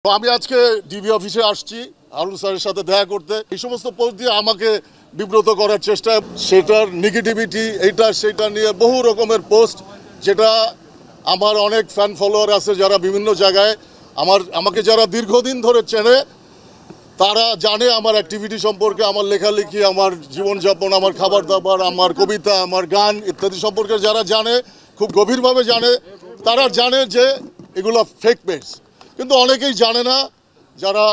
তো আমি আজকে ডিবি অফিসে আসছি আরুল স্যারের সাথে দেখা করতে। এই সমস্ত পোস্ট দিয়ে আমাকে বিব্রত করার চেষ্টা, সেটার নেগেটিভিটি এইটা সেটা নিয়ে বহু রকমের পোস্ট, যেটা আমার অনেক ফ্যান ফলোয়ার আছে যারা বিভিন্ন জায়গায় আমাকে যারা দীর্ঘদিন ধরে চেনে, তারা জানে আমার অ্যাক্টিভিটি সম্পর্কে, আমার লেখালেখি, আমার জীবনযাপন, আমার খাবার দাবার, আমার কবিতা, আমার গান ইত্যাদি সম্পর্কে যারা জানে, খুব গভীরভাবে জানে, তারা জানে যে এগুলো ফেক পেজ। কিন্তু অনেকেই জানে না, যারা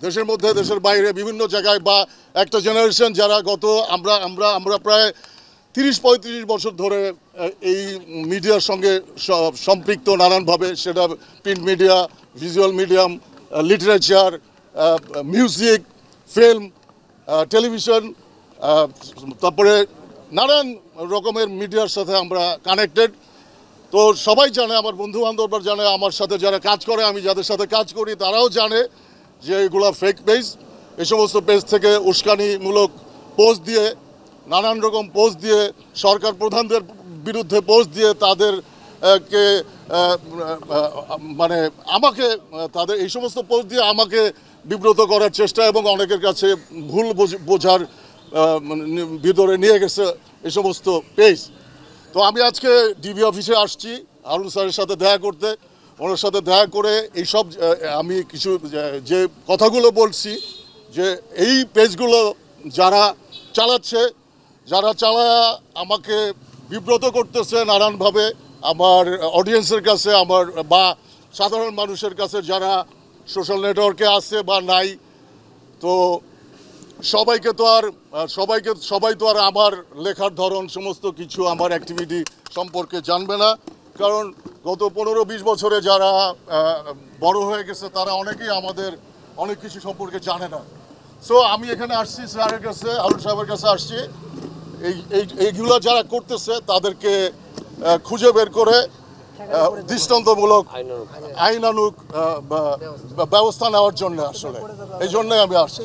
দেশের মধ্যে দেশের বাইরে বিভিন্ন জায়গায়, বা একটা জেনারেশন যারা আমরা প্রায় ৩০-৩৫ বছর ধরে এই মিডিয়ার সঙ্গে সম্পৃক্ত নানানভাবে, সেটা print media, visual medium, literature, music, film, television, তারপরে নানান রকমের মিডিয়ার সাথে আমরা কানেক্টেড। তো সবাই জানে, আমার বন্ধু বান্ধবরা জানে, আমার সাথে যারা কাজ করে, আমি যাদের সাথে কাজ করি তারাও জানে যে এগুলো ফেক পেজ। এই সমস্ত পেজ থেকে উস্কানিমূলক পোস্ট দিয়ে, নানান রকম পোস্ট দিয়ে, সরকার প্রধানদের বিরুদ্ধে পোস্ট দিয়ে তাদেরকে মানে আমাকে তাদের এই সমস্ত পোস্ট দিয়ে আমাকে বিব্রত করার চেষ্টা, এবং অনেকের কাছে ভুল বোঝার ভিতরে নিয়ে গেছে এই সমস্ত পেজ। তো আমি আজকে ডিবি অফিসে আসছি আরুল স্যারের সাথে দেখা করতে। ওনার সাথে দেখা করে এইসব আমি কিছু যে কথাগুলো বলছি, যে এই পেজগুলো যারা চালাচ্ছে, যারা চালায় আমাকে বিব্রত করতেছে নানানভাবে আমার অডিয়েন্সের কাছে, আমার বা সাধারণ মানুষের কাছে যারা সোশ্যাল নেটওয়ার্কে আছে বা নাই। তো সবাই তো আর আমার লেখার ধরন, সমস্ত কিছু আমার অ্যাক্টিভিটি সম্পর্কে জানবে না, কারণ গত 15-20 বছরে যারা বড় হয়ে গেছে তারা অনেকেই আমাদের অনেক কিছু সম্পর্কে জানে না। সো আমি এখানে আসছি স্যারের কাছে, আরুল সাহেবের কাছে আসছি এইগুলো যারা করতেছে তাদেরকে খুঁজে বের করে দৃষ্টান্তমূলক আইনানুগ ব্যবস্থা নেওয়ার জন্য, আসলে এই জন্যই আমি আসছি।